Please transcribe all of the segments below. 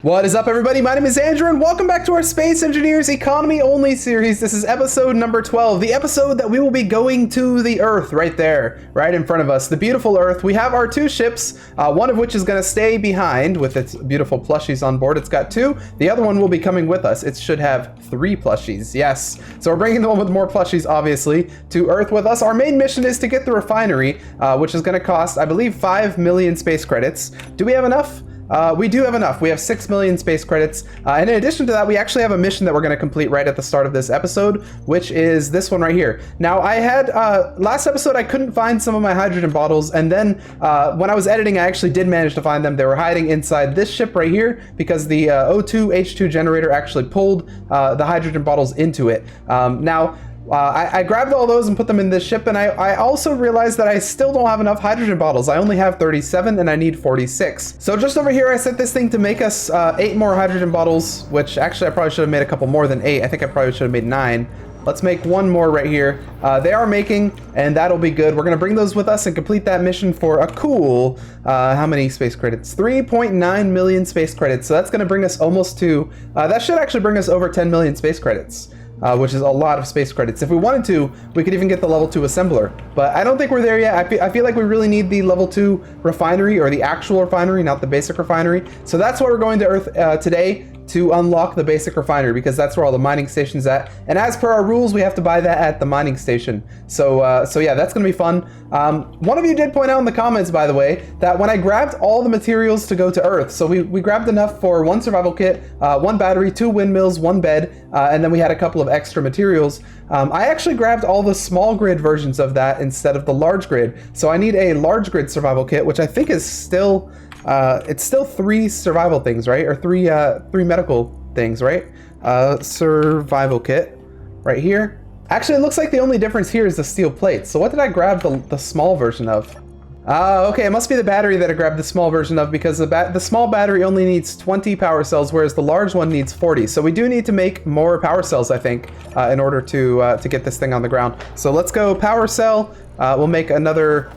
What is up, everybody? My name is Andrew, and welcome back to our Space Engineers Economy Only series. This is episode number 12, the episode that we will be going to the Earth right there, right in front of us, the beautiful Earth. We have our two ships, one of which is going to stay behind with its beautiful plushies on board. It's got two. The other one will be coming with us. It should have 3 plushies, yes. So we're bringing the one with more plushies, obviously, to Earth with us. Our main mission is to get the refinery, which is going to cost, I believe, 5 million space credits. Do we have enough? We do have enough. We have 6 million space credits. And in addition to that, we actually have a mission that we're going to complete right at the start of this episode, which is this one right here. Now, I had, last episode, I couldn't find some of my hydrogen bottles. And then when I was editing, I actually did manage to find them. They were hiding inside this ship right here because the O2 H2 generator actually pulled the hydrogen bottles into it. I grabbed all those and put them in this ship, and I also realized that I still don't have enough hydrogen bottles. I only have 37 and I need 46. So just over here, I set this thing to make us 8 more hydrogen bottles, which actually I probably should have made a couple more than 8. I think I probably should have made 9. Let's make one more right here. They are making, and that'll be good. We're going to bring those with us and complete that mission for a cool, how many space credits? 3.9 million space credits. So that's going to bring us almost to, that should actually bring us over 10 million space credits. Which is a lot of space credits. If we wanted to, we could even get the level 2 assembler, but I don't think we're there yet. I feel like we really need the level 2 refinery, or the actual refinery, not the basic refinery. So that's why we're going to Earth today, to unlock the basic refinery, because that's where all the mining station's at. And as per our rules, we have to buy that at the mining station. So yeah, that's gonna be fun. One of you did point out in the comments, by the way, that when I grabbed all the materials to go to Earth, so we grabbed enough for 1 survival kit, 1 battery, 2 windmills, 1 bed, and then we had a couple of extra materials. I actually grabbed all the small grid versions of that instead of the large grid. So I need a large grid survival kit, which I think is still, it's still 3 survival things, right? Or 3 medical things, right? Survival kit right here. Actually, it looks like the only difference here is the steel plates. So what did I grab the small version of? Okay, it must be the battery that I grabbed the small version of, because the small battery only needs 20 power cells, whereas the large one needs 40. So we do need to make more power cells, I think, in order to get this thing on the ground. So let's go power cell. We'll make another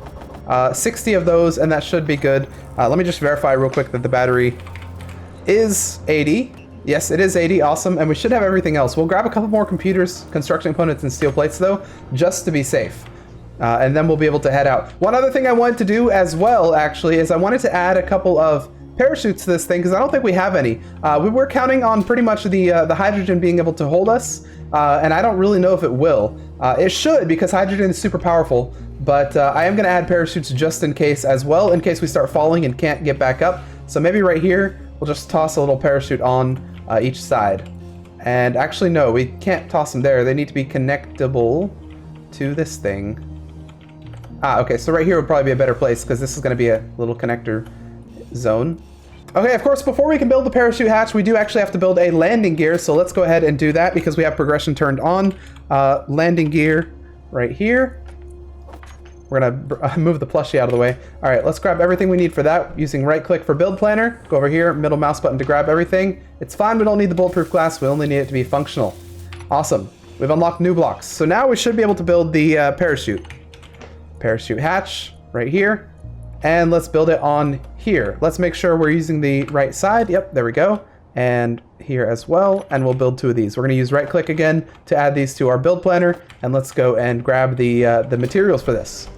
60 of those, and that should be good. Let me just verify real quick that the battery is 80. Yes, it is 80. Awesome. And we should have everything else. We'll grab a couple more computers, construction components, and steel plates, though, just to be safe. And then we'll be able to head out. One other thing I wanted to do as well, actually, is I wanted to add a couple of parachutes to this thing, because I don't think we have any. We were counting on pretty much the hydrogen being able to hold us, and I don't really know if it will. It should, because hydrogen is super powerful, but I am going to add parachutes just in case as well, in case we start falling and can't get back up. So maybe right here, we'll just toss a little parachute on each side. And actually, no, we can't toss them there. They need to be connectable to this thing. Okay, so right here would probably be a better place, because this is going to be a little connector zone. Okay, of course, before we can build the parachute hatch, we do actually have to build a landing gear, so let's go ahead and do that, because we have progression turned on. Landing gear right here. We're gonna move the plushie out of the way. All right, let's grab everything we need for that using right click for build planner. Go over here, middle mouse button to grab everything. It's fine, we don't need the bulletproof glass, we only need it to be functional. Awesome, we've unlocked new blocks. So now we should be able to build the parachute. Parachute hatch right here. And let's build it on here. Let's make sure we're using the right side. Yep, there we go. And here as well, and we'll build 2 of these. We're gonna use right click again to add these to our build planner, and let's go and grab the materials for this.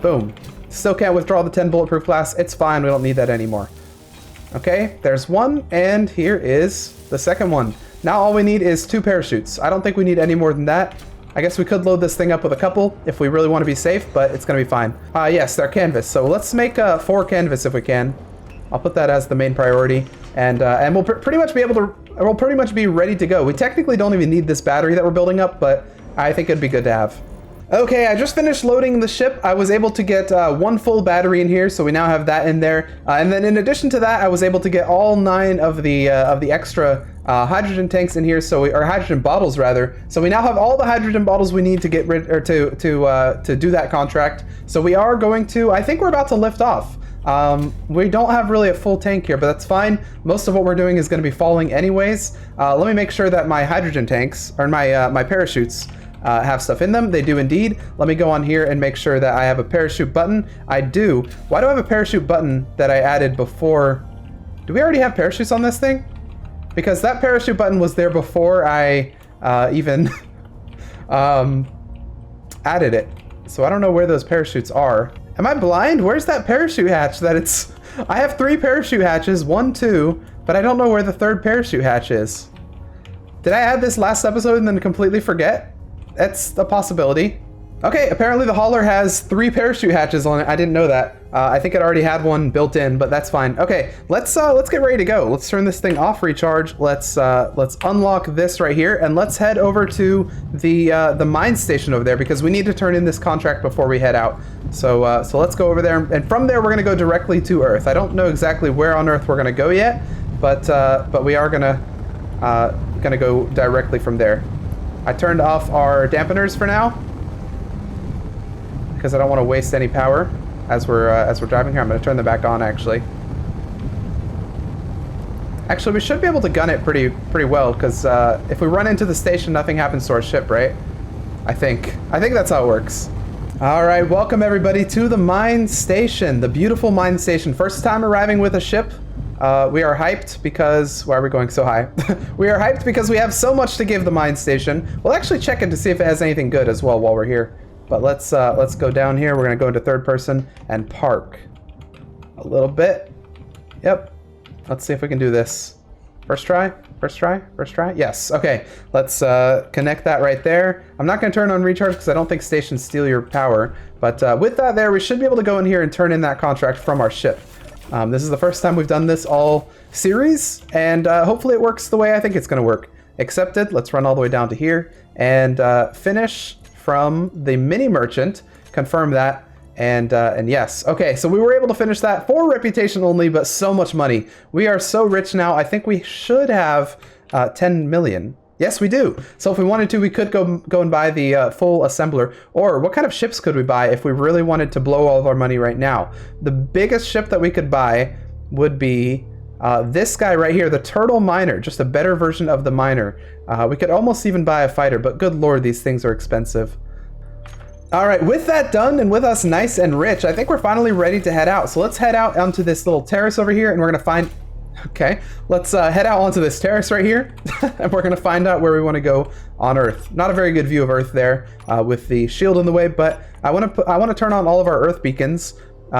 Boom. Still can't withdraw the 10 bulletproof glass. It's fine, we don't need that anymore. Okay, there's one, and here is the second one. Now all we need is 2 parachutes. I don't think we need any more than that. I guess we could load this thing up with a couple if we really want to be safe, but it's gonna be fine. Yes, they're canvas. So let's make 4 canvas if we can. I'll put that as the main priority, and we'll pretty much be able to. We'll pretty much be ready to go. We technically don't even need this battery that we're building up, but I think it'd be good to have. Okay, I just finished loading the ship. I was able to get 1 full battery in here, so we now have that in there. And then in addition to that, I was able to get all 9 of the extra hydrogen tanks in here, or hydrogen bottles rather. So we now have all the hydrogen bottles we need to get rid, or to do that contract. So we are going to. I think we're about to lift off. We don't have really a full tank here, but that's fine. Most of what we're doing is going to be falling anyways. Let me make sure that my hydrogen tanks, or my parachutes, have stuff in them. They do indeed. Let me go on here and make sure that I have a parachute button. I do. Why do I have a parachute button that I added before? Do we already have parachutes on this thing? because that parachute button was there before I even added it. So I don't know where those parachutes are. Am I blind? Where's that parachute hatch that it's... I have 3 parachute hatches, 1, 2, but I don't know where the 3rd parachute hatch is. Did I add this last episode and then completely forget? That's a possibility. Okay, apparently the hauler has 3 parachute hatches on it. I didn't know that. I think it already had one built in, but that's fine. Okay, let's get ready to go. Let's turn this thing off recharge. Let's unlock this right here, and let's head over to the mine station over there because we need to turn in this contract before we head out. So let's go over there, and from there we're gonna go directly to Earth. I don't know exactly where on Earth we're gonna go yet, but we are gonna go directly from there. I turned off our dampeners for now, because I don't want to waste any power as we're driving here. I'm going to turn them back on actually. Actually, we should be able to gun it pretty well because if we run into the station, nothing happens to our ship, right? I think that's how it works. All right, welcome everybody to the mine station, the beautiful mine station. First time arriving with a ship. We are hyped because... Why are we going so high? We are hyped because we have so much to give the mine station. We'll actually check it to see if it has anything good as well while we're here. But let's go down here. We're gonna go into 3rd person and park a little bit. Yep. Let's see if we can do this. First try. Yes. Okay. Let's connect that right there. I'm not gonna turn on recharge because I don't think stations steal your power. But with that there, we should be able to go in here and turn in that contract from our ship. This is the first time we've done this all series, and hopefully it works the way I think it's gonna work. Accepted. Let's run all the way down to here and finish from the mini merchant, confirm that, and yes. Okay, so we were able to finish that for reputation only, but so much money. We are so rich now. I think we should have 10 million. Yes, we do. So if we wanted to, we could go and buy the full assembler. Or what kind of ships could we buy if we really wanted to blow all of our money right now? The biggest ship that we could buy would be this guy right here, the Turtle Miner, just a better version of the Miner. We could almost even buy a fighter, but good lord, these things are expensive. All right, with that done and with us nice and rich, I think we're finally ready to head out. So let's head out onto this little terrace over here, and we're gonna find... Okay, let's head out onto this terrace right here, and we're gonna find out where we want to go on Earth. Not a very good view of Earth there with the shield in the way, but I want to turn on all of our Earth beacons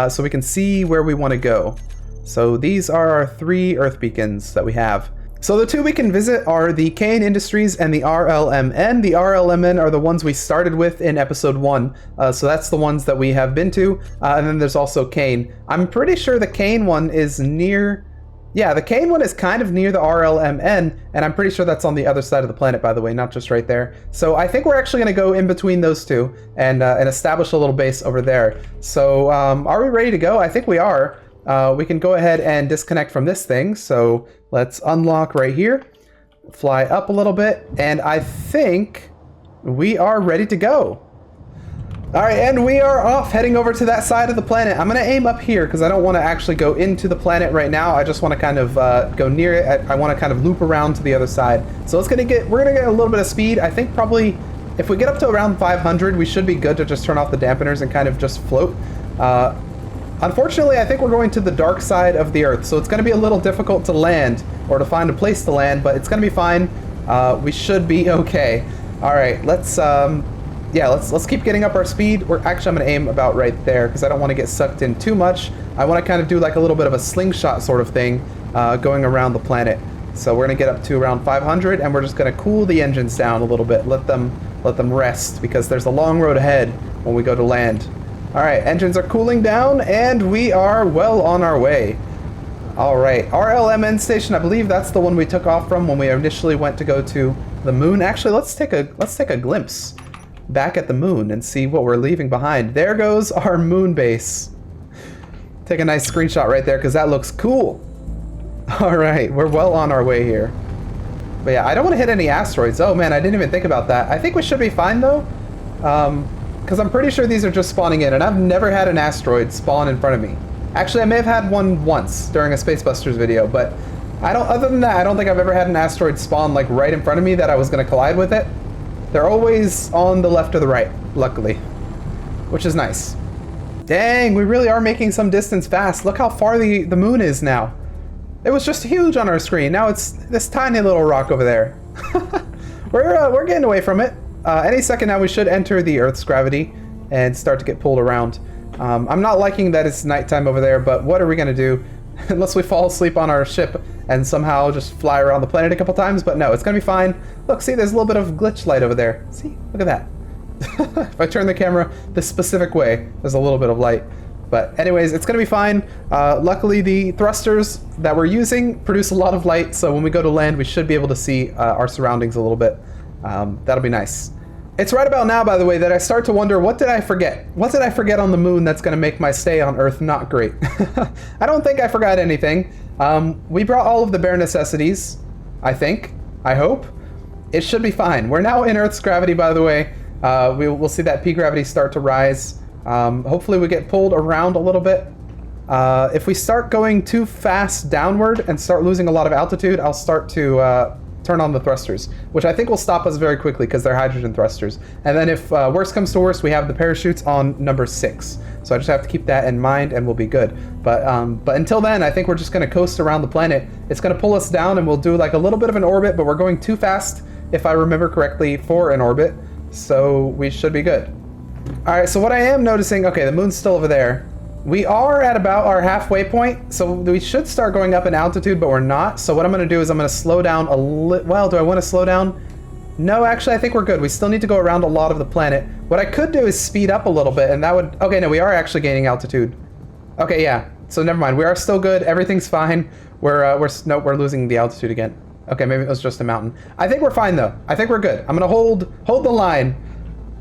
so we can see where we want to go. So these are our 3 Earth beacons that we have. So the 2 we can visit are the Kane Industries and the RLMN. The RLMN are the ones we started with in episode 1. So that's the ones that we have been to. And then there's also Kane. I'm pretty sure the Kane one is near... Yeah, the Kane one is kind of near the RLMN, and I'm pretty sure that's on the other side of the planet, by the way, not just right there. So I think we're actually going to go in between those 2 and establish a little base over there. So are we ready to go? I think we are. We can go ahead and disconnect from this thing. So let's unlock right here, fly up a little bit, and I think we are ready to go. All right, and we are off, heading over to that side of the planet. I'm gonna aim up here because I don't want to actually go into the planet right now. I just want to kind of go near it. I want to kind of loop around to the other side. So we're gonna get a little bit of speed. I think probably if we get up to around 500, we should be good to just turn off the dampeners and kind of just float. Unfortunately, I think we're going to the dark side of the Earth, so it's going to be a little difficult to land or to find a place to land, but it's going to be fine. We should be okay. All right, let's keep getting up our speed. I'm going to aim about right there because I don't want to get sucked in too much. I want to kind of do like a little bit of a slingshot sort of thing going around the planet. So we're going to get up to around 500, and we're just going to cool the engines down a little bit, let them rest, because there's a long road ahead when we go to land. All right, engines are cooling down, and we are well on our way. All right, RLMN station, I believe that's the one we took off from when we initially went to go to the moon. Actually, let's take a glimpse back at the moon and see what we're leaving behind. There goes our moon base. Take a nice screenshot right there because that looks cool. All right, we're well on our way here. But yeah, I don't want to hit any asteroids. Oh man, I didn't even think about that. I think we should be fine though. Because I'm pretty sure these are just spawning in, and I've never had an asteroid spawn in front of me. Actually, I may have had one once during a Spacebusters video, but other than that, I don't think I've ever had an asteroid spawn like right in front of me that I was going to collide with it. They're always on the left or the right, luckily, which is nice. Dang, we really are making some distance fast. Look how far the moon is now. It was just huge on our screen. Now it's this tiny little rock over there. We're getting away from it. Any second now we should enter the Earth's gravity and start to get pulled around. I'm not liking that it's nighttime over there, but what are we gonna do? Unless we fall asleep on our ship and somehow just fly around the planet a couple times, but no, it's gonna be fine. Look, see, there's a little bit of glitch light over there. See, look at that. If I turn the camera this specific way, there's a little bit of light. But anyways, it's gonna be fine. Luckily, the thrusters that we're using produce a lot of light, so when we go to land, we should be able to see our surroundings a little bit. That'll be nice. It's right about now, by the way, that I start to wonder, what did I forget? What did I forget on the moon that's gonna make my stay on Earth not great? I don't think I forgot anything. We brought all of the bare necessities, I think. I hope. It should be fine. We're now in Earth's gravity, by the way. We'll see that P gravity start to rise. Hopefully we get pulled around a little bit. If we start going too fast downward and start losing a lot of altitude, I'll start to turn on the thrusters, which I think will stop us very quickly because they're hydrogen thrusters. And then if worst comes to worst, we have the parachutes on number 6. So I just have to keep that in mind and we'll be good. But until then, I think we're just gonna coast around the planet. It's gonna pull us down and we'll do like a little bit of an orbit, but we're going too fast, if I remember correctly, for an orbit. So we should be good. All right, so what I am noticing, okay, the moon's still over there. We are at about our halfway point, so we should start going up in altitude, but we're not. So what I'm gonna do is I'm gonna slow down a little. Well, do I wanna slow down? No, actually, I think we're good. We still need to go around a lot of the planet. What I could do is speed up a little bit, and that would, okay, no, we are actually gaining altitude. Okay, yeah, so never mind. We are still good, everything's fine. Nope, we're losing the altitude again. Okay, maybe it was just a mountain. I think we're fine though. I think we're good. I'm gonna hold the line.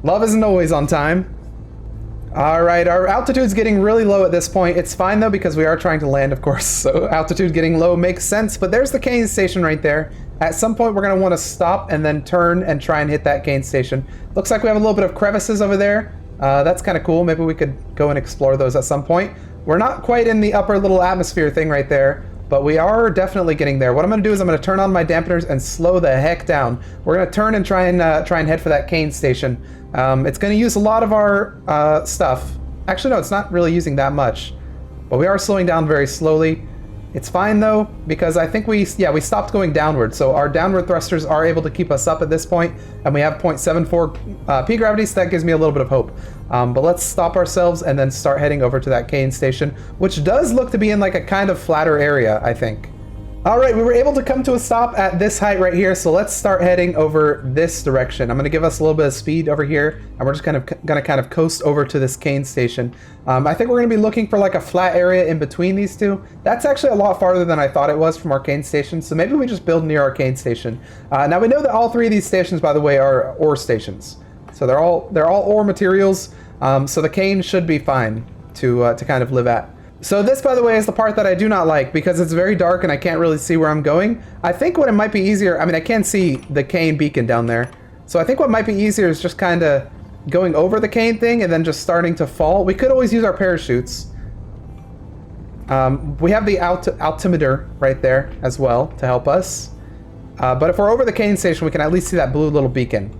Love isn't always on time. All right, our altitude's getting really low at this point. It's fine though, because we are trying to land, of course. So altitude getting low makes sense, but there's the Kane station right there. At some point, we're gonna wanna stop and then turn and try and hit that Kane station. Looks like we have a little bit of crevices over there. That's kind of cool. Maybe we could go and explore those at some point. We're not quite in the upper little atmosphere thing right there, but we are definitely getting there. What I'm gonna do is I'm gonna turn on my dampeners and slow the heck down. We're gonna turn and try and head for that Kane station. It's going to use a lot of our stuff. Actually, no, it's not really using that much. But we are slowing down very slowly. It's fine, though, because I think we stopped going downward. So our downward thrusters are able to keep us up at this point, and we have 0.74 P gravity, so that gives me a little bit of hope. But let's stop ourselves and then start heading over to that Kane station, which does look to be in like a kind of flatter area, I think. All right, we were able to come to a stop at this height right here, so let's start heading over this direction. I'm going to give us a little bit of speed over here, and we're just going to coast over to this Kane station. I think we're going to be looking for like a flat area in between these two. That's actually a lot farther than I thought it was from our Kane station, so maybe we just build near our Kane station. Now we know that all 3 of these stations, by the way, are ore stations, so they're all ore materials. So the Kane should be fine to kind of live at. So this, by the way, is the part that I do not like because it's very dark and I can't really see where I'm going. I think what it might be easier, I mean, I can see the Kane beacon down there. So I think what might be easier is just kind of going over the Kane thing and then just starting to fall. We could always use our parachutes. We have the altimeter right there as well to help us. But if we're over the Kane station, we can at least see that blue little beacon.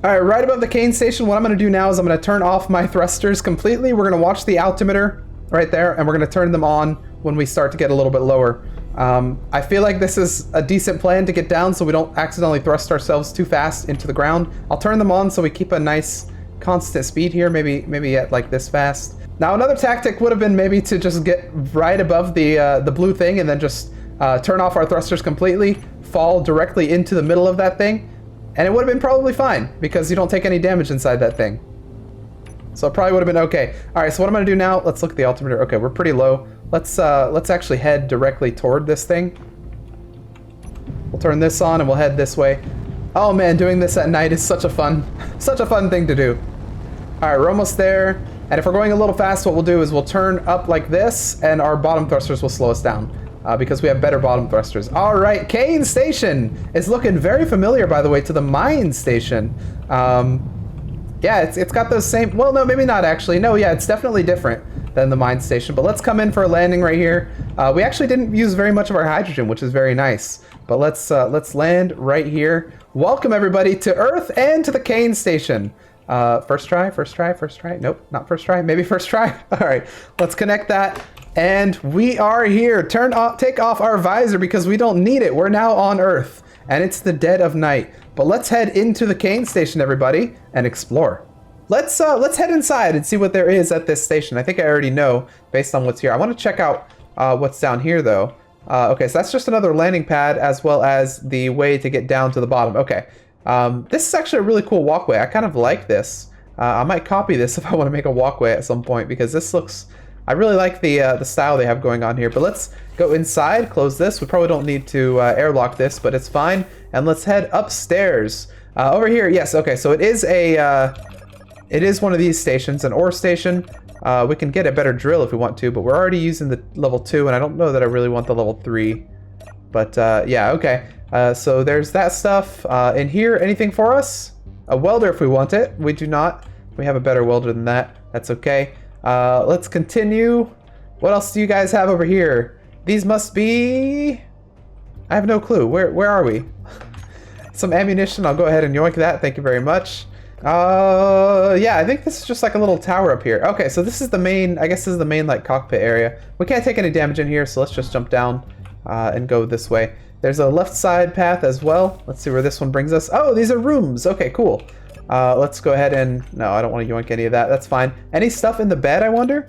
All right, right above the Kane station, what I'm going to do now is I'm going to turn off my thrusters completely. We're going to watch the altimeter right there, and we're going to turn them on when we start to get a little bit lower. I feel like this is a decent plan to get down so we don't accidentally thrust ourselves too fast into the ground. I'll turn them on so we keep a nice constant speed here, maybe at like this fast. Now another tactic would have been maybe to just get right above the blue thing and then just turn off our thrusters completely, fall directly into the middle of that thing, and it would have been probably fine because you don't take any damage inside that thing. So it probably would have been okay. All right, so what I'm gonna do now, let's look at the altimeter. Okay, we're pretty low. Let's actually head directly toward this thing. We'll turn this on and we'll head this way. Oh man, doing this at night is such a fun thing to do. All right, we're almost there. And if we're going a little fast, what we'll do is we'll turn up like this and our bottom thrusters will slow us down because we have better bottom thrusters. All right, Kane Station is looking very familiar, by the way, to the mine station. Yeah, it's got those same, well, no, maybe not actually. No, yeah, it's definitely different than the mine station, but let's come in for a landing right here. We actually didn't use very much of our hydrogen, which is very nice, but let's land right here. Welcome everybody to Earth and to the Kane station. First try. Nope, not first try, maybe first try. All right, let's connect that. And we are here. Take off our visor because we don't need it. We're now on Earth, and it's the dead of night. But let's head into the Kane station, everybody, and explore. Let's head inside and see what there is at this station. I think I already know based on what's here. I want to check out what's down here, though. Okay, so that's just another landing pad as well as the way to get down to the bottom. Okay, this is actually a really cool walkway. I kind of like this. I might copy this if I want to make a walkway at some point because this looks... I really like the style they have going on here. But let's go inside, close this. We probably don't need to airlock this, but it's fine. And let's head upstairs. Over here, yes, okay, so it is one of these stations, an ore station. We can get a better drill if we want to, but we're already using the level 2, and I don't know that I really want the level 3. But yeah, okay. So there's that stuff. In here, anything for us? A welder if we want it. We do not. We have a better welder than that. That's okay. Let's continue. What else do you guys have over here? These must be... I have no clue. Where are we? Some ammunition. I'll go ahead and yoink that. Thank you very much. Yeah, I think this is just like a little tower up here. Okay, so this is the main... I guess this is the main, like, cockpit area. We can't take any damage in here, so let's just jump down and go this way. There's a left side path as well. Let's see where this one brings us. Oh, these are rooms. Okay, cool. Let's go ahead and... No, I don't want to yoink any of that. That's fine. Any stuff in the bed, I wonder?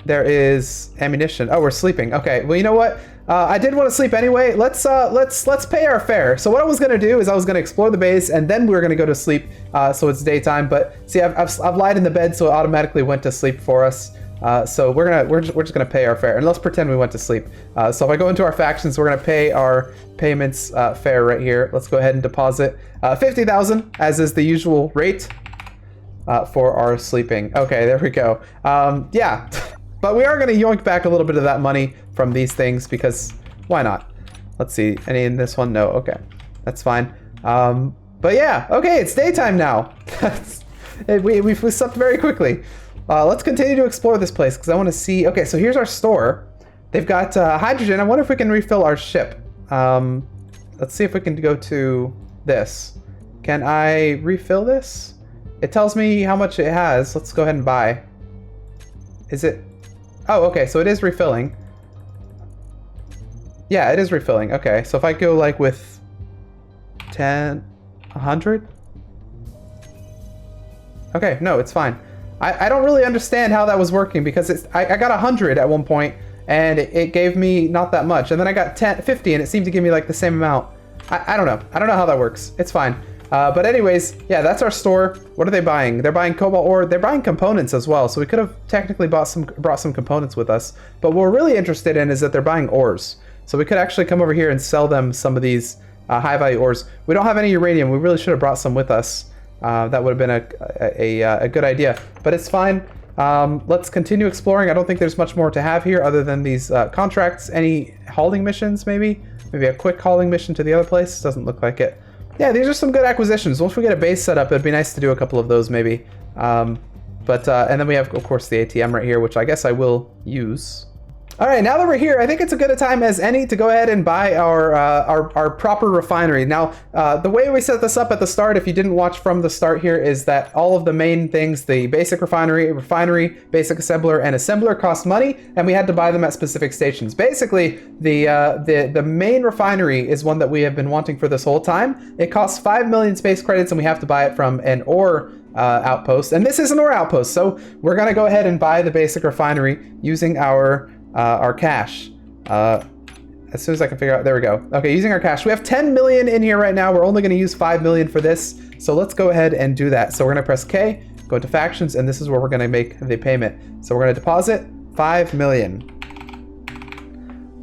There is ammunition. Oh, we're sleeping. Okay, well, you know what? I did want to sleep anyway. Let's pay our fare. So what I was going to do is I was going to explore the base, and then we were going to go to sleep, so it's daytime. But see, I've lied in the bed, so it automatically went to sleep for us. So we're just gonna pay our fare, and let's pretend we went to sleep. So if I go into our factions, we're gonna pay our payments fare right here. Let's go ahead and deposit 50,000 as is the usual rate for our sleeping. Okay, there we go. Yeah, but we are gonna yoink back a little bit of that money from these things because why not? Let's see, any in this one? No. Okay, that's fine. But yeah, okay, it's daytime now. we slept very quickly. Let's continue to explore this place because I want to see... Okay, so here's our store. They've got hydrogen. I wonder if we can refill our ship. Let's see if we can go to this. Can I refill this? It tells me how much it has. Let's go ahead and buy. Is it... Oh, okay, so it is refilling. Yeah, it is refilling. Okay, so if I go like with 10... 100? Okay, no, it's fine. I don't really understand how that was working because I got 100 at one point and it gave me not that much, and then I got 50 and it seemed to give me like the same amount. I don't know. I don't know how that works. It's fine. But anyways, yeah, that's our store. What are they buying? They're buying cobalt ore. They're buying components as well. So we could have technically brought some components with us. But what we're really interested in is that they're buying ores. So we could actually come over here and sell them some of these high value ores. We don't have any uranium. We really should have brought some with us. That would have been a good idea, but it's fine. Let's continue exploring. I don't think there's much more to have here other than these contracts. Any hauling missions, maybe? Maybe a quick hauling mission to the other place? Doesn't look like it. Yeah, these are some good acquisitions. Once we get a base set up, it'd be nice to do a couple of those, maybe. And then we have, of course, the ATM right here, which I guess I will use. All right, now that we're here, I think it's a good a time as any to go ahead and buy our proper refinery. Now, the way we set this up at the start, if you didn't watch from the start here, is that all of the main things, the basic refinery, basic assembler, and assembler cost money, and we had to buy them at specific stations. Basically, the main refinery is one that we have been wanting for this whole time. It costs 5 million space credits, and we have to buy it from an ore outpost, and this is an ore outpost, so we're gonna go ahead and buy the basic refinery using our cash. As soon as I can figure out, there we go. Okay, using our cash. We have 10 million in here right now. We're only gonna use 5 million for this. So let's go ahead and do that. So we're gonna press K, go to factions, and this is where we're gonna make the payment. So we're gonna deposit 5 million.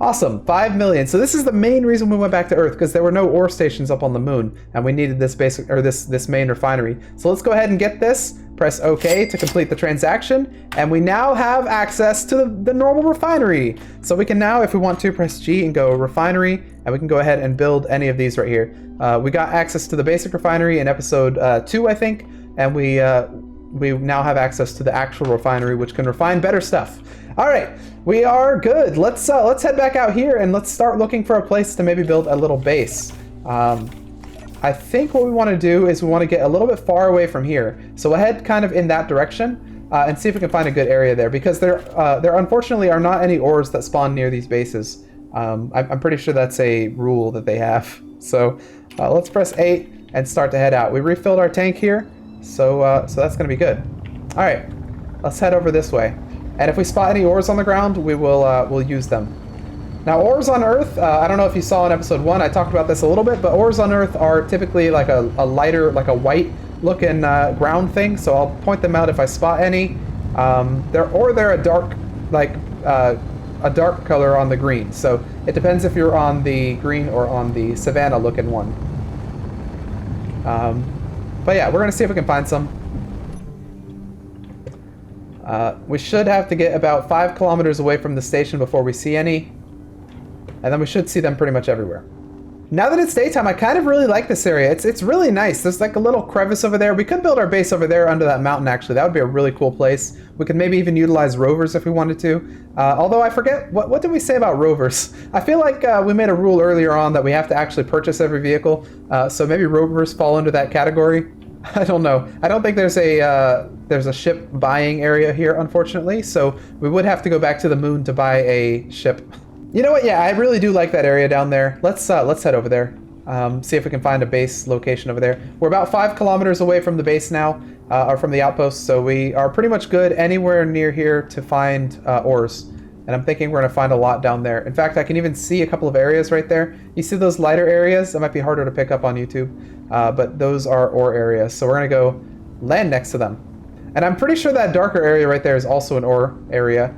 Awesome, 5 million. So this is the main reason we went back to Earth, because there were no ore stations up on the moon, and we needed this basic, or this main refinery. So let's go ahead and get this. Press OK to complete the transaction, and we now have access to the normal refinery. So we can now, if we want to, press G and go refinery, and we can go ahead and build any of these right here. We got access to the basic refinery in episode 2, I think, and we now have access to the actual refinery, which can refine better stuff. All right, we are good. Let's head back out here and let's start looking for a place to maybe build a little base. I think what we want to do is we want to get a little bit far away from here. So we'll head kind of in that direction. and see if we can find a good area there, because there unfortunately are not any ores that spawn near these bases. I'm pretty sure that's a rule that they have. So let's press 8 and start to head out. We refilled our tank here, so that's going to be good. All right, let's head over this way. And if we spot any ores on the ground, we'll use them. Now, ores on Earth, I don't know if you saw in episode 1, I talked about this a little bit, but ores on Earth are typically like a lighter, like a white-looking ground thing, so I'll point them out if I spot any. They're a dark, like a dark color on the green, so it depends if you're on the green or on the savanna-looking one. But yeah, we're gonna see if we can find some. We should have to get about 5 kilometers away from the station before we see any. And then we should see them pretty much everywhere. Now that it's daytime, I kind of really like this area. It's really nice. There's like a little crevice over there. We could build our base over there under that mountain, actually. That would be a really cool place. We could maybe even utilize rovers if we wanted to. Although I forget, what did we say about rovers? I feel like we made a rule earlier on that we have to actually purchase every vehicle. So maybe rovers fall into that category. I don't know. I don't think there's a ship buying area here, unfortunately. So we would have to go back to the moon to buy a ship. You know what? Yeah, I really do like that area down there. Let's head over there. See if we can find a base location over there. We're about 5 kilometers away from the base now, or from the outpost, so we are pretty much good anywhere near here to find ores. And I'm thinking we're going to find a lot down there. In fact, I can even see a couple of areas right there. You see those lighter areas? That might be harder to pick up on YouTube, but those are ore areas. So we're going to go land next to them. And I'm pretty sure that darker area right there is also an ore area.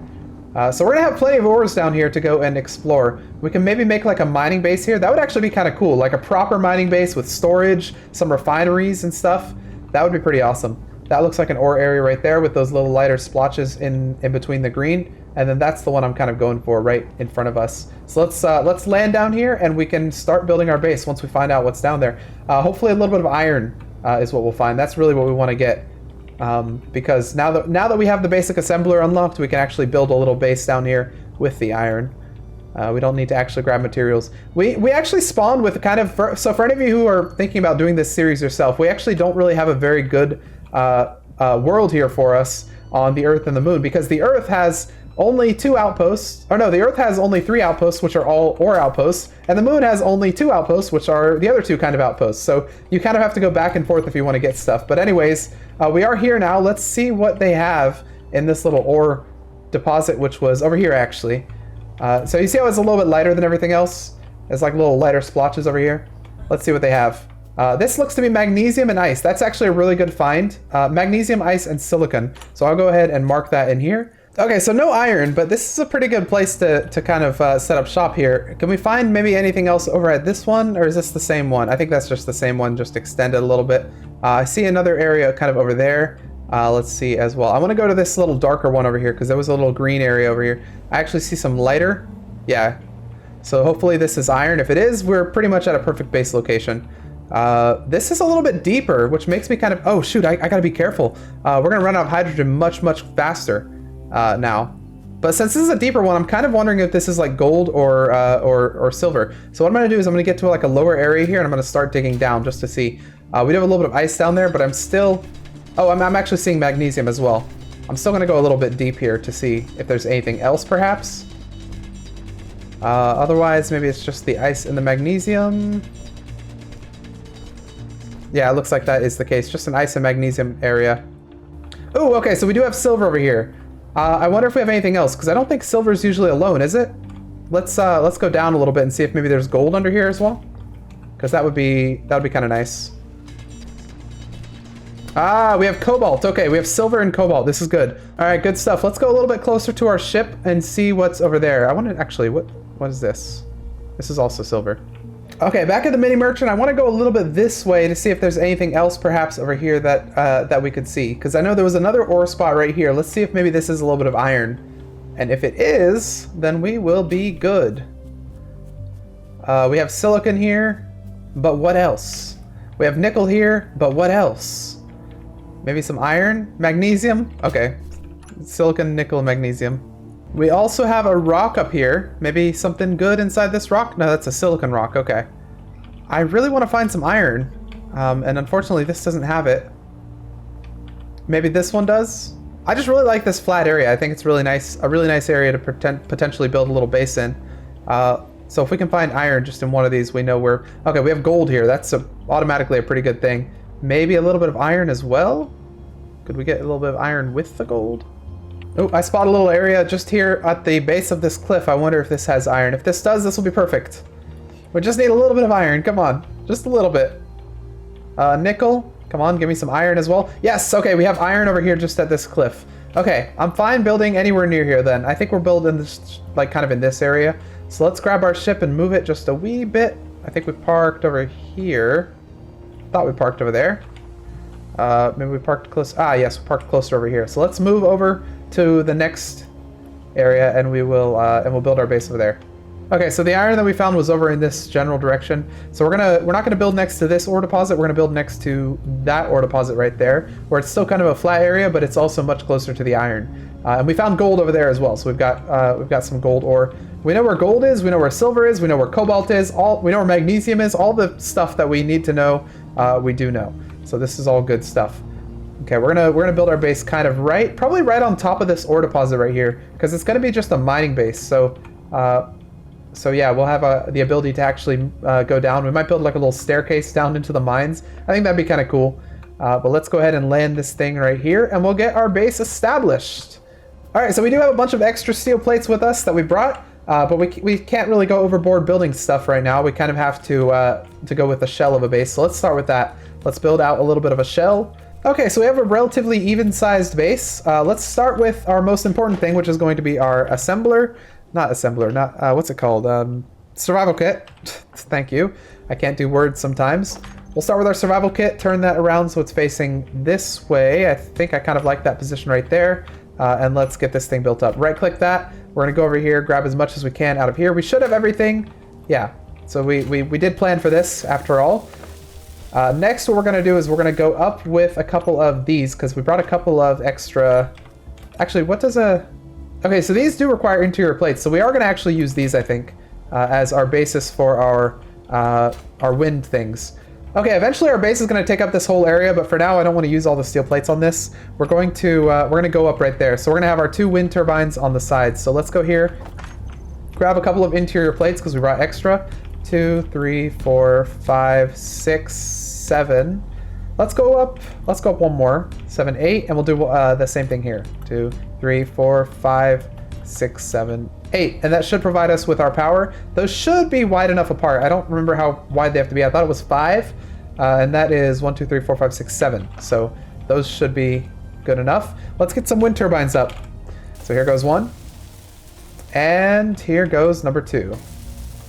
So we're going to have plenty of ores down here to go and explore. We can maybe make like a mining base here. That would actually be kind of cool. Like a proper mining base with storage, some refineries and stuff. That would be pretty awesome. That looks like an ore area right there with those little lighter splotches in between the green. And then that's the one I'm kind of going for right in front of us. So let's land down here and we can start building our base once we find out what's down there. Hopefully a little bit of iron is what we'll find. That's really what we want to get. Because now that we have the basic assembler unlocked, we can actually build a little base down here with the iron. We don't need to actually grab materials. We actually spawned with kind of... So for any of you who are thinking about doing this series yourself, we actually don't really have a very good world here for us on the Earth and the Moon, because the Earth has only 2 outposts. Or no, the Earth has only 3 outposts, which are all ore outposts, and the Moon has only 2 outposts, which are the other 2 kind of outposts. So you kind of have to go back and forth if you want to get stuff. But anyways, we are here now. Let's see what they have in this little ore deposit, which was over here, actually. So you see how it's a little bit lighter than everything else? It's like little lighter splotches over here. Let's see what they have. This looks to be magnesium and ice. That's actually a really good find. Magnesium, ice, and silicon. So I'll go ahead and mark that in here. Okay, so no iron, but this is a pretty good place to kind of set up shop here. Can we find maybe anything else over at this one, or is this the same one? I think that's just the same one, just extended a little bit. I see another area kind of over there. Let's see as well. I want to go to this little darker one over here because there was a little green area over here. I actually see some lighter. Yeah. So hopefully this is iron. If it is, we're pretty much at a perfect base location. This is a little bit deeper, which makes me kind of... Oh, shoot, I got to be careful. We're going to run out of hydrogen much, much faster. Now, but since this is a deeper one, I'm kind of wondering if this is like gold or silver. So what I'm going to do is I'm going to get to like a lower area here, and I'm going to start digging down just to see. We do have a little bit of ice down there, but I'm still... Oh, I'm actually seeing magnesium as well. I'm still going to go a little bit deep here to see if there's anything else, perhaps. Otherwise, maybe it's just the ice and the magnesium. Yeah, it looks like that is the case. Just an ice and magnesium area. Oh, okay, so we do have silver over here. I wonder if we have anything else, because I don't think silver is usually alone, is it? Let's go down a little bit and see if maybe there's gold under here as well, because that would be kind of nice. Ah, we have cobalt. Okay, we have silver and cobalt. This is good. All right, good stuff. Let's go a little bit closer to our ship and see what's over there. I want to actually, what is this? This is also silver. Okay, back at the mini merchant, I want to go a little bit this way to see if there's anything else perhaps over here that that we could see, because I know there was another ore spot right here. Let's see if maybe this is a little bit of iron, and if it is, then we will be good. We have silicon here, but what else? We have nickel here, but what else? Maybe some iron? Magnesium? Okay, silicon, nickel, magnesium. We also have a rock up here. Maybe something good inside this rock? No, that's a silicon rock. Okay. I really want to find some iron. And unfortunately, this doesn't have it. Maybe this one does? I just really like this flat area. I think it's really nice, a really nice area to potentially build a little base in. So if we can find iron just in one of these, we know we're... Okay, we have gold here. That's automatically a pretty good thing. Maybe a little bit of iron as well? Could we get a little bit of iron with the gold? Oh, I spot a little area just here at the base of this cliff. I wonder if this has iron. If this does, this will be perfect. We just need a little bit of iron. Come on. Just a little bit. Nickel. Come on, give me some iron as well. Yes, okay, we have iron over here just at this cliff. Okay, I'm fine building anywhere near here then. I think we're building this, like, kind of in this area. So let's grab our ship and move it just a wee bit. I think we parked over here. Thought we parked over there. Maybe we parked close. Ah, yes, we parked closer over here. So let's move over to the next area, and we'll build our base over there. Okay, so the iron that we found was over in this general direction. So we're not gonna build next to this ore deposit. We're gonna build next to that ore deposit right there, where it's still kind of a flat area, but it's also much closer to the iron. And we found gold over there as well. So we've got some gold ore. We know where gold is. We know where silver is. We know where cobalt is. We know where magnesium is. All the stuff that we need to know, we do know. So this is all good stuff. Okay, we're gonna build our base kind of probably right on top of this ore deposit right here, because it's gonna be just a mining base. So yeah, we'll have the ability to actually go down. We might build like a little staircase down into the mines. I think that'd be kind of cool. But let's go ahead and land this thing right here, and we'll get our base established. All right, so we do have a bunch of extra steel plates with us that we brought, but we can't really go overboard building stuff right now. We kind of have to go with the shell of a base. So let's start with that. Let's build out a little bit of a shell. Okay, so we have a relatively even-sized base. Let's start with our most important thing, which is going to be our assembler. What's it called? Survival kit. Thank you. I can't do words sometimes. We'll start with our survival kit, turn that around so it's facing this way. I think I kind of like that position right there. And let's get this thing built up. Right click that. We're gonna go over here, grab as much as we can out of here. We should have everything. Yeah, so we did plan for this after all. Next, what we're gonna do is we're gonna go up with a couple of these, because we brought a couple of extra... Actually, what does a... Okay, so these do require interior plates, so we are going to actually use these, I think, as our basis for our wind things. Okay, eventually our base is going to take up this whole area, but for now I don't want to use all the steel plates on this. We're going to go up right there. So we're going to have our 2 wind turbines on the sides. So let's go here, grab a couple of interior plates because we brought extra. 2, 3, 4, 5, 6, 7. Let's go up one more. 7, 8, and we'll do the same thing here. 2, 3, 4, 5, 6, 7, 8. And that should provide us with our power. Those should be wide enough apart. I don't remember how wide they have to be. I thought it was 5. And that is 1, 2, 3, 4, 5, 6, 7. So those should be good enough. Let's get some wind turbines up. So here goes 1. And here goes number 2.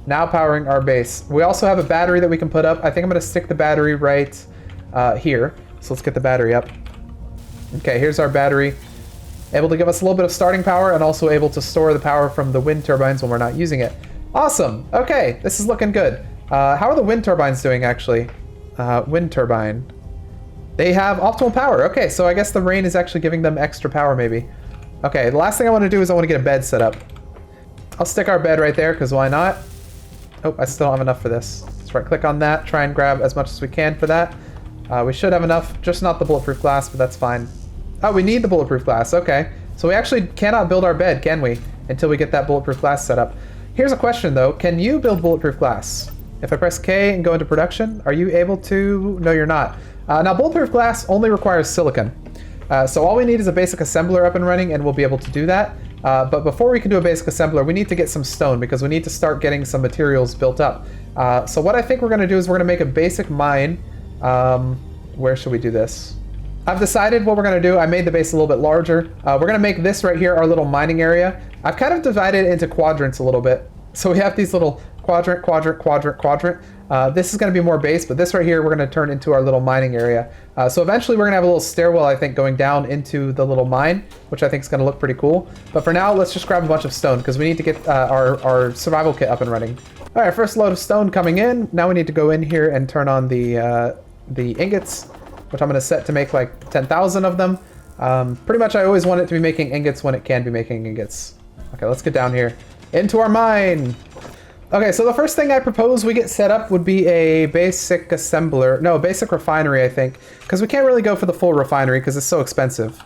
Now powering our base. We also have a battery that we can put up. I think I'm going to stick the battery right here. So let's get the battery up. Okay, here's our battery. Able to give us a little bit of starting power and also able to store the power from the wind turbines when we're not using it. Awesome. Okay, this is looking good. How are the wind turbines doing, actually? Wind turbine. They have optimal power. Okay, so I guess the rain is actually giving them extra power, maybe. Okay, the last thing I want to do is I want to get a bed set up. I'll stick our bed right there, because why not? Oh, I still don't have enough for this. Let's right-click on that, try and grab as much as we can for that. We should have enough, just not the bulletproof glass, but that's fine. Oh, we need the bulletproof glass, okay. So we actually cannot build our bed, can we? Until we get that bulletproof glass set up. Here's a question, though. Can you build bulletproof glass? If I press K and go into production, are you able to? No, you're not. Now, bulletproof glass only requires silicon. So all we need is a basic assembler up and running, and we'll be able to do that. But before we can do a basic assembler, we need to get some stone, because we need to start getting some materials built up. So what I think we're going to do is we're going to make a basic mine. Where should we do this? I've decided what we're going to do. I made the base a little bit larger. We're going to make this right here our little mining area. I've kind of divided it into quadrants a little bit. So we have these little quadrant, quadrant, quadrant, quadrant. This is going to be more base, but this right here we're going to turn into our little mining area. So eventually we're going to have a little stairwell, I think, going down into the little mine, which I think is going to look pretty cool. But for now, let's just grab a bunch of stone, because we need to get our survival kit up and running. All right, first load of stone coming in. Now we need to go in here and turn on the ingots, which I'm going to set to make like 10,000 of them. Pretty much I always want it to be making ingots when it can be making ingots. Okay, let's get down here into our mine. Okay, so the first thing I propose we get set up would be a basic assembler. No, basic refinery, I think, because we can't really go for the full refinery because it's so expensive.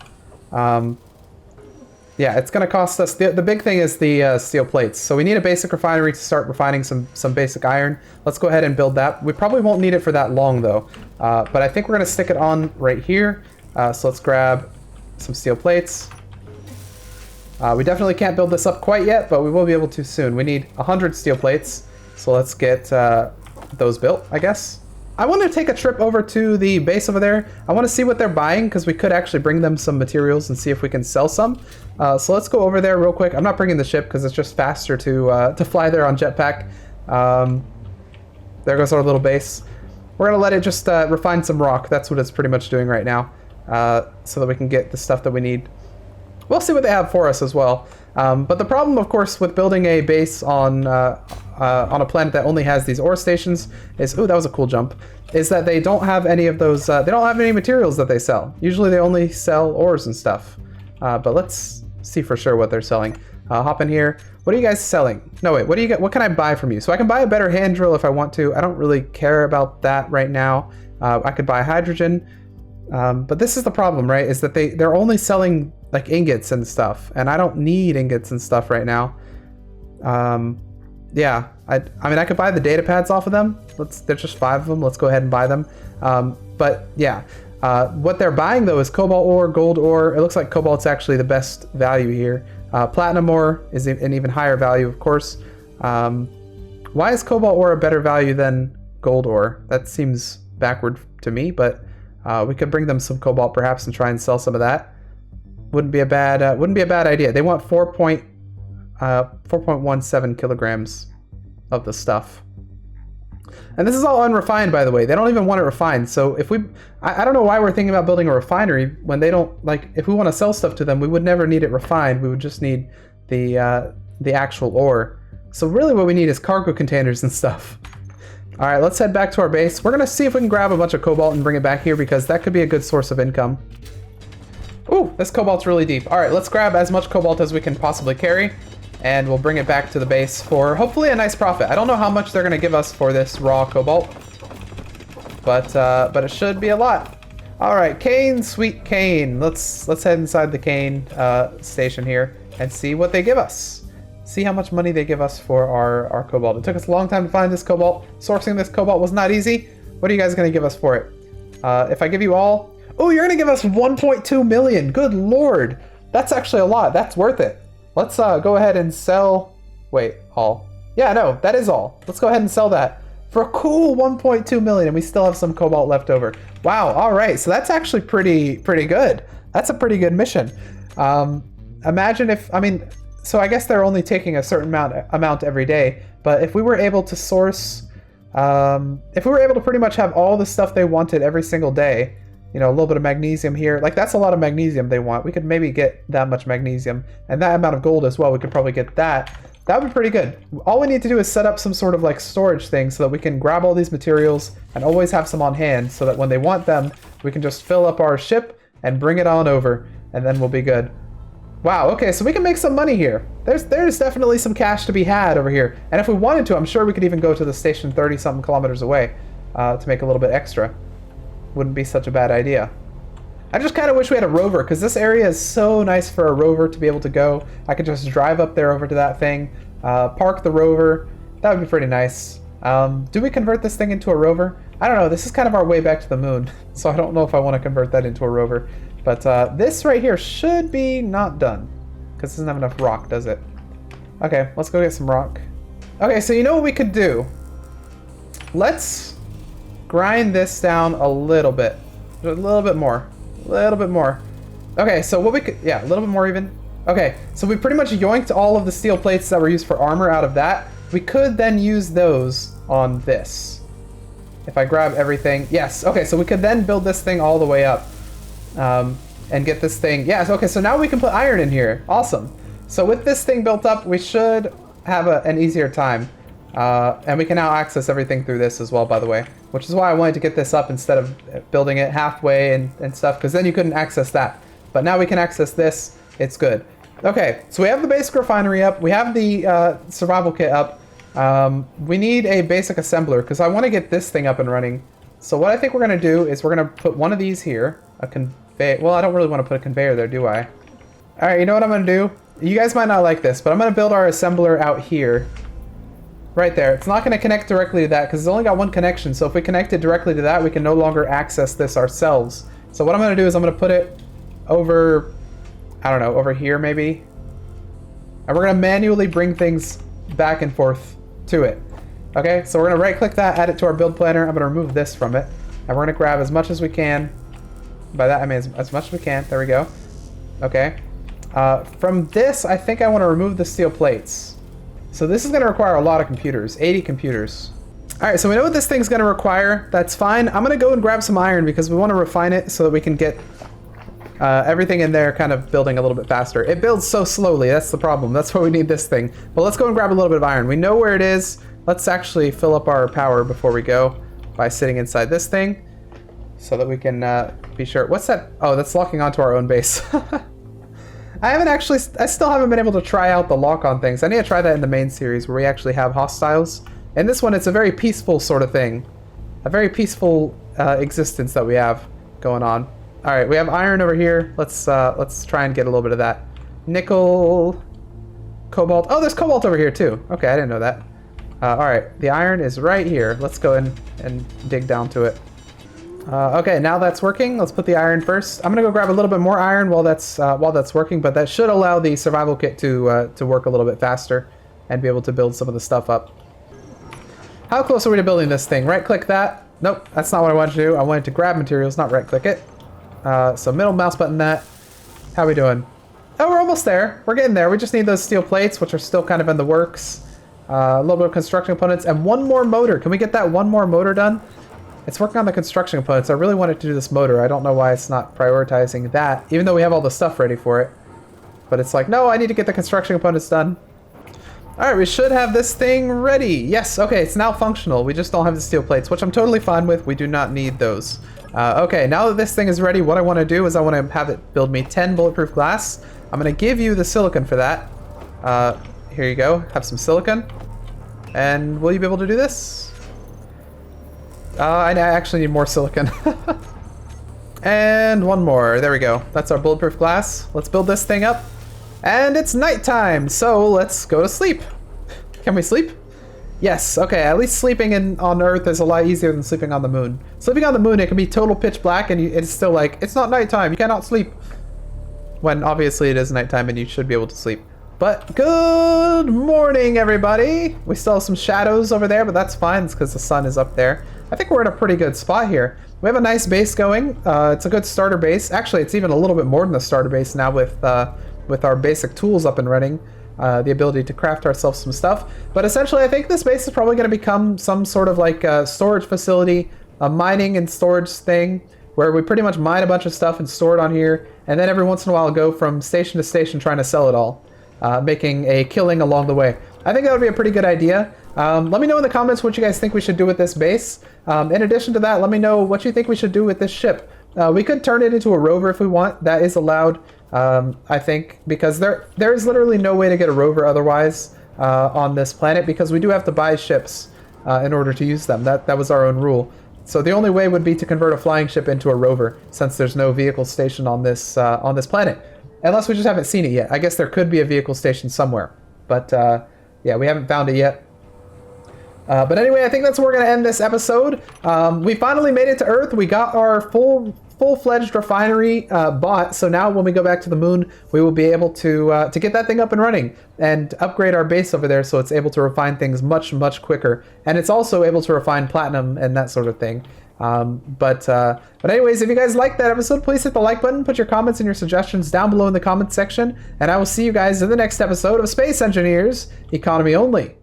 Yeah, it's going to cost us... The big thing is the steel plates. So we need a basic refinery to start refining some basic iron. Let's go ahead and build that. We probably won't need it for that long, though. But I think we're going to stick it on right here. So let's grab some steel plates. We definitely can't build this up quite yet, but we will be able to soon. We need 100 steel plates. So let's get those built, I guess. I want to take a trip over to the base over there. I want to see what they're buying, because we could actually bring them some materials and see if we can sell some. So let's go over there real quick. I'm not bringing the ship because it's just faster to fly there on jetpack. There goes our little base. We're going to let it just refine some rock. That's what it's pretty much doing right now, so that we can get the stuff that we need. We'll see what they have for us as well. But the problem, of course, with building a base on a planet that only has these ore stations is... Ooh, that was a cool jump. Is that they don't have any of those... they don't have any materials that they sell. Usually they only sell ores and stuff. But let's see for sure what they're selling. Hop in here. What are you guys selling? No, wait. What do you get? What can I buy from you? So I can buy a better hand drill if I want to. I don't really care about that right now. I could buy hydrogen. But this is the problem, right? Is that they're only selling like ingots and stuff, and I don't need ingots and stuff right now. Yeah, I mean, I could buy the data pads off of them. There's just 5 of them. Let's go ahead and buy them. But yeah, what they're buying though is cobalt ore, gold ore. It looks like cobalt's actually the best value here. Platinum ore is an even higher value, of course. Why is cobalt ore a better value than gold ore? That seems backward to me, but we could bring them some cobalt perhaps and try and sell some of that. Wouldn't be a bad idea. They want 4.17 kilograms of the stuff. And this is all unrefined, by the way. They don't even want it refined. So if I don't know why we're thinking about building a refinery when they don't, like, if we want to sell stuff to them, we would never need it refined. We would just need the actual ore. So really what we need is cargo containers and stuff. All right, let's head back to our base. We're going to see if we can grab a bunch of cobalt and bring it back here, because that could be a good source of income. Ooh, this cobalt's really deep. All right, let's grab as much cobalt as we can possibly carry, and we'll bring it back to the base for hopefully a nice profit. I don't know how much they're going to give us for this raw cobalt, but it should be a lot. All right, cane, sweet cane. Let's head inside the cane station here and see what they give us. See how much money they give us for our cobalt. It took us a long time to find this cobalt. Sourcing this cobalt was not easy. What are you guys going to give us for it? If I give you all... Oh, you're going to give us 1.2 million. Good Lord. That's actually a lot. That's worth it. Let's go ahead and sell... Wait, all. Yeah, no, that is all. Let's go ahead and sell that for a cool 1.2 million, and we still have some cobalt left over. Wow, all right. So that's actually pretty good. That's a pretty good mission. Imagine if... I mean... So I guess they're only taking a certain amount every day, but if we were able to source... if we were able to pretty much have all the stuff they wanted every single day... You know, a little bit of magnesium here. Like, that's a lot of magnesium they want. We could maybe get that much magnesium. And that amount of gold as well. We could probably get that. That would be pretty good. All we need to do is set up some sort of, like, storage thing so that we can grab all these materials and always have some on hand so that when they want them, we can just fill up our ship and bring it on over. And then we'll be good. Wow, okay, so we can make some money here. There's definitely some cash to be had over here. And if we wanted to, I'm sure we could even go to the station 30-something kilometers away to make a little bit extra. Wouldn't be such a bad idea. I just kind of wish we had a rover, because this area is so nice for a rover to be able to go. I could just drive up there over to that thing, park the rover. That would be pretty nice. Do we convert this thing into a rover? I don't know. This is kind of our way back to the moon, so I don't know if I want to convert that into a rover. But this right here should be not done, because it doesn't have enough rock, does it? Okay, let's go get some rock. Okay, so you know what we could do? Let's grind this down a little bit. A little bit more. A little bit more. Okay, so what we could... Yeah, a little bit more even. Okay, so we pretty much yoinked all of the steel plates that were used for armor out of that. We could then use those on this. If I grab everything... Yes, okay, so we could then build this thing all the way up. And get this thing... Yes, okay, so now we can put iron in here. Awesome. So with this thing built up, we should have an easier time. And we can now access everything through this as well, by the way. Which is why I wanted to get this up instead of building it halfway and stuff, because then you couldn't access that. But now we can access this. It's good. Okay, so we have the basic refinery up. We have the survival kit up. We need a basic assembler, because I want to get this thing up and running. So what I think we're going to do is we're going to put one of these here, a conveyor. Well, I don't really want to put a conveyor there, do I? All right, you know what I'm going to do? You guys might not like this, but I'm going to build our assembler out here. Right there. It's not going to connect directly to that because it's only got one connection. So if we connect it directly to that, we can no longer access this ourselves. So what I'm going to do is I'm going to put it over, I don't know, over here maybe. And we're going to manually bring things back and forth to it. Okay, so we're going to right click that, add it to our build planner. I'm going to remove this from it. And we're going to grab as much as we can. By that I mean as much as we can. There we go. Okay. From this, I think I want to remove the steel plates. So this is going to require a lot of computers, 80 computers. All right, so we know what this thing's going to require. That's fine. I'm going to go and grab some iron because we want to refine it so that we can get everything in there kind of building a little bit faster. It builds so slowly. That's the problem. That's why we need this thing. But let's go and grab a little bit of iron. We know where it is. Let's actually fill up our power before we go by sitting inside this thing so that we can be sure. What's that? Oh, that's locking onto our own base. I still haven't been able to try out the lock on things. I need to try that in the main series where we actually have hostiles. In this one, it's a very peaceful sort of thing. A very peaceful existence that we have going on. All right, we have iron over here. Let's try and get a little bit of that. Nickel, cobalt. Oh, there's cobalt over here too. Okay, I didn't know that. All right, the iron is right here. Let's go in and dig down to it. Okay, now that's working. Let's put the iron first. I'm gonna go grab a little bit more iron while that's working, but that should allow the survival kit to work a little bit faster and be able to build some of the stuff up. How close are we to building this thing? Right click that. Nope, that's not what I wanted to do. I wanted to grab materials, not right click it. So middle mouse button that. How are we doing? Oh, we're almost there. We're getting there. We just need those steel plates, which are still kind of in the works. A little bit of construction components and one more motor. Can we get that one more motor done? It's working on the construction components. I really wanted to do this motor. I don't know why it's not prioritizing that, even though we have all the stuff ready for it. But it's like, no, I need to get the construction components done. All right, we should have this thing ready. Yes, okay, it's now functional. We just don't have the steel plates, which I'm totally fine with. We do not need those. Okay, now that this thing is ready, what I want to do is I want to have it build me 10 bulletproof glass. I'm going to give you the silicon for that. Here you go. Have some silicon. And will you be able to do this? I actually need more silicon. And one more. There we go. That's our bulletproof glass. Let's build this thing up. And it's nighttime, so let's go to sleep. Can we sleep? Yes. Okay, at least sleeping on Earth is a lot easier than sleeping on the moon. Sleeping on the moon, it can be total pitch black, and it's still like, it's not nighttime. You cannot sleep. When obviously it is nighttime and you should be able to sleep. But good morning, everybody. We still have some shadows over there, but that's fine. It's because the sun is up there. I think we're in a pretty good spot here. We have a nice base going. It's a good starter base. Actually, it's even a little bit more than the starter base now with our basic tools up and running. The ability to craft ourselves some stuff. But essentially, I think this base is probably going to become some sort of like a storage facility, a mining and storage thing, where we pretty much mine a bunch of stuff and store it on here, and then every once in a while go from station to station trying to sell it all, making a killing along the way. I think that would be a pretty good idea. Let me know in the comments what you guys think we should do with this base. In addition to that, let me know what you think we should do with this ship. We could turn it into a rover if we want. That is allowed, I think, because there is literally no way to get a rover otherwise on this planet, because we do have to buy ships in order to use them. That was our own rule. So the only way would be to convert a flying ship into a rover, since there's no vehicle station on this planet. Unless we just haven't seen it yet. I guess there could be a vehicle station somewhere. But yeah, we haven't found it yet. But anyway, I think that's where we're going to end this episode. We finally made it to Earth. We got our full-fledged refinery bought. So now when we go back to the moon, we will be able to get that thing up and running and upgrade our base over there so it's able to refine things much, much quicker. And it's also able to refine platinum and that sort of thing. But anyways, if you guys liked that episode, please hit the like button, put your comments and your suggestions down below in the comments section, and I will see you guys in the next episode of Space Engineers Economy Only.